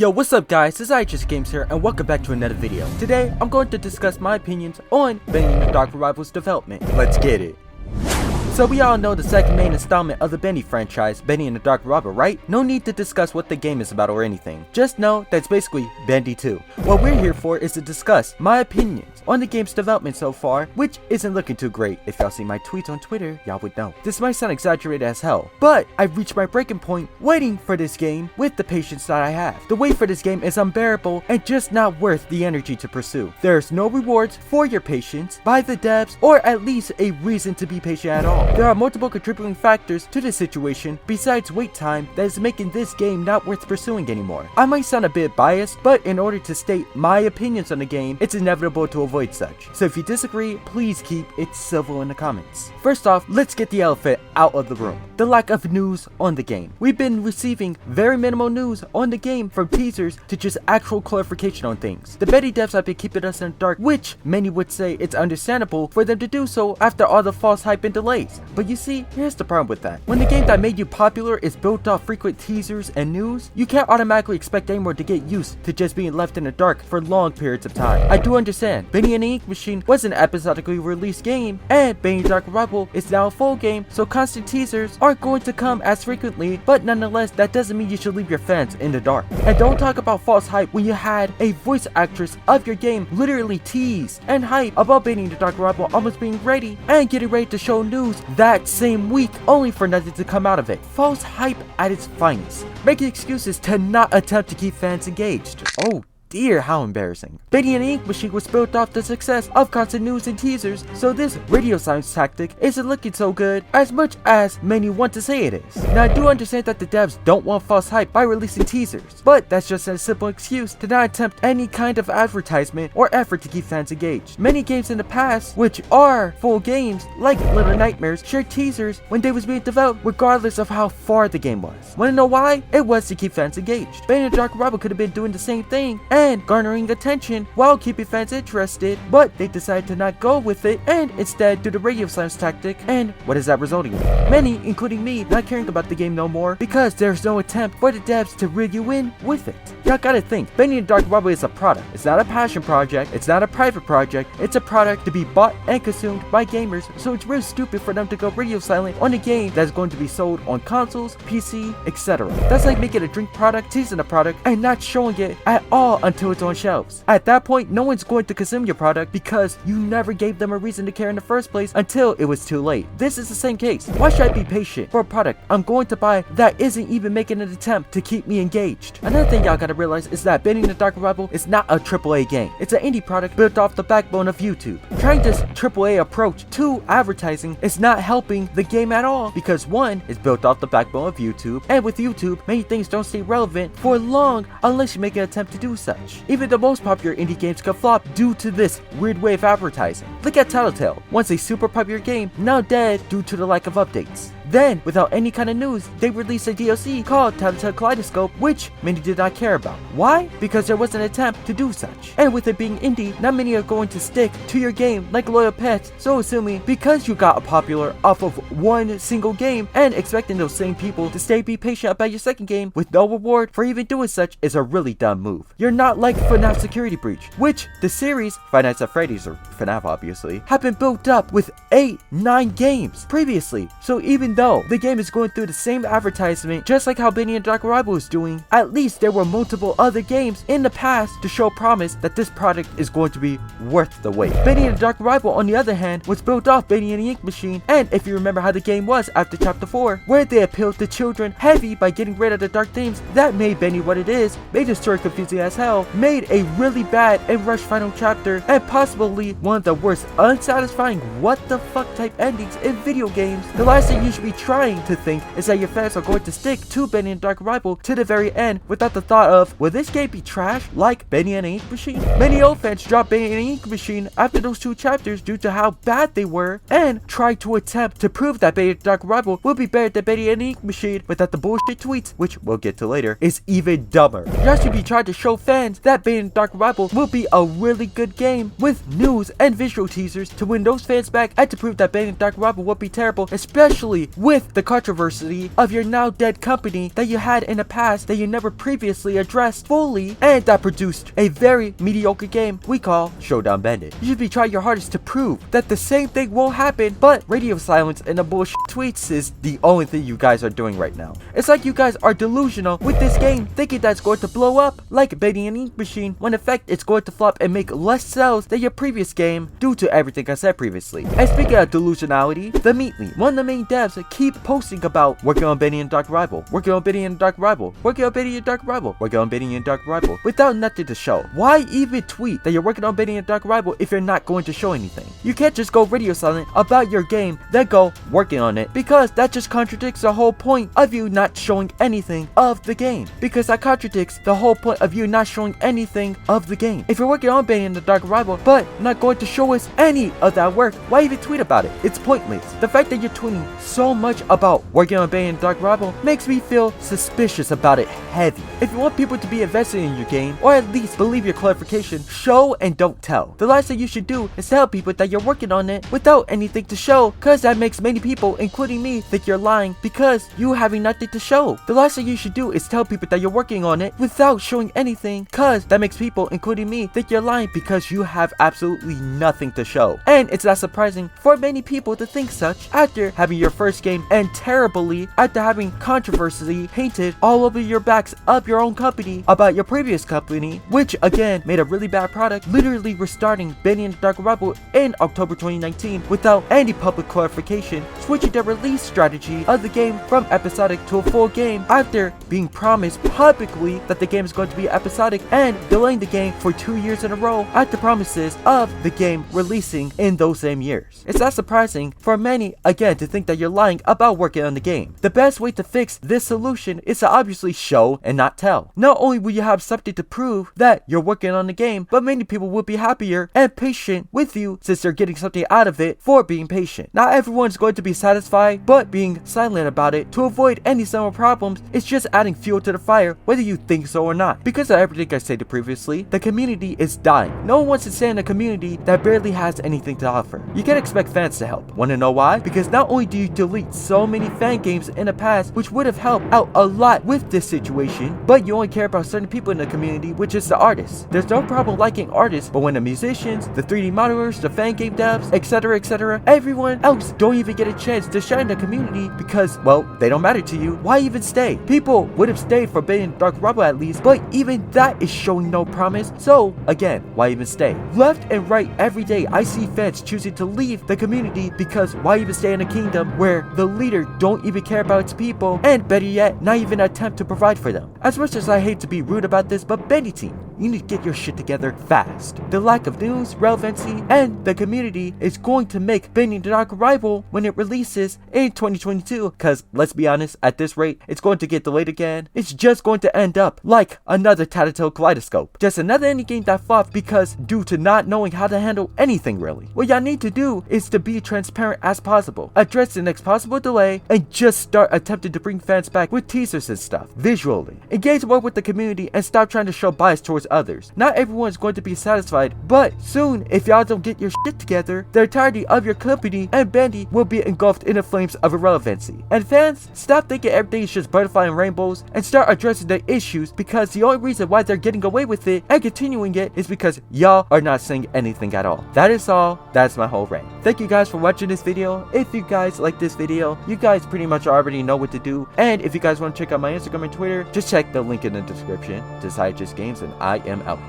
Yo, what's up guys, it's IHSGames here and welcome back to another video. Today, I'm going to discuss my opinions on Bendy and the Dark Revival's development. Let's get it. So we all know the second main installment of the Bendy franchise, Bendy and the Dark Revival, right? No need to discuss what the game is about or anything. Just know that it's basically Bendy 2. What we're here for is to discuss my opinions on the game's development so far, which isn't looking too great. If y'all see my tweets on Twitter, y'all would know. This might sound exaggerated as hell, but I've reached my breaking point waiting for this game with the patience that I have. The wait for this game is unbearable and just not worth the energy to pursue. There's no rewards for your patience by the devs, or at least a reason to be patient at all. There are multiple contributing factors to this situation besides wait time that is making this game not worth pursuing anymore. I might sound a bit biased, but in order to state my opinions on the game, it's inevitable to avoid such. So if you disagree, please keep it civil in the comments. First off, let's get the elephant out of the room. The lack of news on the game. We've been receiving very minimal news on the game, from teasers to just actual clarification on things. The Bendy devs have been keeping us in the dark, which many would say it's understandable for them to do so after all the false hype and delays. But you see, here's the problem with that. When the game that made you popular is built off frequent teasers and news, you can't automatically expect anyone to get used to just being left in the dark for long periods of time. I do understand, Bendy and the Ink Machine was an episodically released game, and Bendy Dark Revival is now a full game, so constant teasers aren't going to come as frequently, but nonetheless, that doesn't mean you should leave your fans in the dark. And don't talk about false hype when you had a voice actress of your game literally tease and hype about Bendy and the Dark Revival almost being ready and getting ready to show news that same week, only for nothing to come out of it. False hype at its finest, making excuses to not attempt to keep fans engaged. Oh dear, how embarrassing. Bendy and the Ink Machine was built off the success of constant news and teasers, so this radio silence tactic isn't looking so good as much as many want to say it is. Now I do understand that the devs don't want false hype by releasing teasers, but that's just a simple excuse to not attempt any kind of advertisement or effort to keep fans engaged. Many games in the past, which are full games, like Little Nightmares, shared teasers when they was being developed regardless of how far the game was. Wanna know why? It was to keep fans engaged. Bendy and the Dark Revival could have been doing the same thing and garnering attention while keeping fans interested, but they decided to not go with it and instead do the radio silence tactic, and what is that resulting in? Many, including me, not caring about the game no more because there's no attempt for the devs to reel you in with it. Y'all gotta think, Bendy and Dark Revival is a product. It's not a passion project, it's not a private project, it's a product to be bought and consumed by gamers, so it's real stupid for them to go radio silent on a game that's going to be sold on consoles, PC, etc. That's like making a drink product, teasing a product, and not showing it at all until it's on shelves. At that point, no one's going to consume your product because you never gave them a reason to care in the first place until it was too late. This is the same case. Why should I be patient for a product I'm going to buy that isn't even making an attempt to keep me engaged? Another thing y'all gotta realize is that Bendy and the Dark Revival is not a AAA game. It's an indie product built off the backbone of YouTube. Trying this AAA approach to advertising is not helping the game at all because one, is built off the backbone of YouTube, and with YouTube, many things don't stay relevant for long unless you make an attempt to do such. Even the most popular indie games can flop due to this weird way of advertising. Look at Telltale, once a super popular game, now dead due to the lack of updates. Then, without any kind of news, they released a DLC called Telltale Kaleidoscope, which many did not care about. Why? Because there was an attempt to do such. And with it being indie, not many are going to stick to your game like loyal pets, so assuming because you got popular off of one single game and expecting those same people to stay be patient about your second game with no reward for even doing such is a really dumb move. You're not like FNAF Security Breach, which the series, Five Nights at Freddy's, or FNAF obviously, have been built up with 8-9 games previously, so even though the game is going through the same advertisement just like how Bendy and Dark Revival is doing, at least there were multiple other games in the past to show promise that this product is going to be worth the wait. Bendy and Dark Revival, on the other hand, was built off Bendy and the Ink Machine, and if you remember how the game was after chapter 4, where they appealed to children heavy by getting rid of the dark themes that made Bendy what it is, made the story confusing as hell, made a really bad and rushed final chapter, and possibly one of the worst unsatisfying what the fuck type endings in video games. The last thing you should be trying to think is that your fans are going to stick to Bendy and Dark Revival to the very end without the thought of, will this game be trash like Bendy and the Ink Machine? Many old fans dropped Bendy and the Ink Machine after those 2 chapters due to how bad they were and tried to attempt to prove that Bendy and Dark Revival will be better than Bendy and the Ink Machine without the bullshit tweets, which we'll get to later, is even dumber. Just to be trying to show fans that Bendy and Dark Revival will be a really good game with news and visual teasers to win those fans back and to prove that Bendy and Dark Revival will be terrible, especially with the controversy of your now dead company that you had in the past that you never previously addressed fully and that produced a very mediocre game we call Showdown Bandit. You should be trying your hardest to prove that the same thing will happen, but radio silence and the bullshit tweets is the only thing you guys are doing right now. It's like you guys are delusional with this game, thinking that it's going to blow up like Betting and Ink Machine, when in fact it's going to flop and make less sales than your previous game due to everything I said previously. And speaking of delusionality, the Meatly, one of the main devs, keep posting about working on Betting and Dark Rival, working on Betting and Dark Rival, working on Betting and Dark Rival, working on Betting and Dark Rival, without nothing to show. Why even tweet that you're working on Betting and Dark Rival if you're not going to show anything? You can't just go radio silent about your game, then go working on it, because that just contradicts the whole point of you not showing anything of the game. Because that contradicts the whole point of you not showing anything of the game. If you're working on Betting and the Dark Rival, but not going to show us any of that work, why even tweet about it? It's pointless. The fact that you're tweeting so much about working on Betting and Dark Rival makes me feel suspicious about it heavy. If you want people to be invested in your game, or at least believe your clarification, show and don't tell. The last thing you should do is tell people that you're working on it without anything to show, cause that makes many people, including me, think you're lying because you having nothing to show. The last thing you should do is tell people that you're working on it without showing anything, cause that makes people, including me, think you're lying because you have absolutely nothing to show. And it's not surprising for many people to think such after having your first game end terribly, after having controversy painted all over your backs of your own company about your previous company, which again made a really bad product, literally restarting Betting and Dark Rival in October 2019 without any public clarification, switching the release strategy of the game from episodic to a full game after being promised publicly that the game is going to be episodic, and delaying the game for 2 years in a row after promises of the game releasing in those same years. It's not surprising for many, again, to think that you're lying about working on the game. The best way to fix this solution is to obviously show and not tell. Not only will you have something to prove that you're working on the game, but many people will be happier and patient with you since they're getting something out of it for being patient. Not everyone's going to be satisfied, but being silent about it to avoid any similar problems is just adding fuel to the fire, whether you think so or not. Because of everything I stated previously, the community is dying. No one wants to stay in a community that barely has anything to offer. You can't expect fans to help. Want to know why? Because not only do you delete so many fan games in the past, which would have helped out a lot with this situation, but you only care about certain people in the community, which is the artists. There's no problem liking artists, but when the musicians, the 3D modelers, the fan game devs, etc., everyone else don't even get a chance to shine in the community because, well, they don't matter to you, why even stay? People would have stayed for Betting Dark Rival at least, but even that is showing no promise, so again, why even stay? Left and right every day I see fans choosing to leave the community because why even stay in a kingdom where the leader don't even care about its people, and better yet, not even attempt to provide for them. As much as I hate to be rude about this, but Bendy team, you need to get your shit together fast. The lack of news, relevancy, and the community is going to make Betting Dark Rival when it releases in 2022, cause let's be honest, at this rate, it's going to get delayed again. It's just going to end up like another Tattletale Kaleidoscope. Just another indie game that flopped because due to not knowing how to handle anything really. What y'all need to do is to be transparent as possible, address the next possible delay, and just start attempting to bring fans back with teasers and stuff, visually. Engage more with the community and stop trying to show bias towards others. Not everyone is going to be satisfied, but soon, if y'all don't get your shit together, the entirety of your company and Bandy will be engulfed in the flames of irrelevancy. And fans, stop thinking everything is just butterfly and rainbows and start addressing the issues, because the only reason why they're getting away with it and continuing it is because y'all are not saying anything at all. That is all. That's my whole rant. Thank you guys for watching this video. If you guys like this video, you guys pretty much already know what to do. And if you guys want to check out my Instagram and Twitter, just check the link in the description. This is IHSGames, and I am out.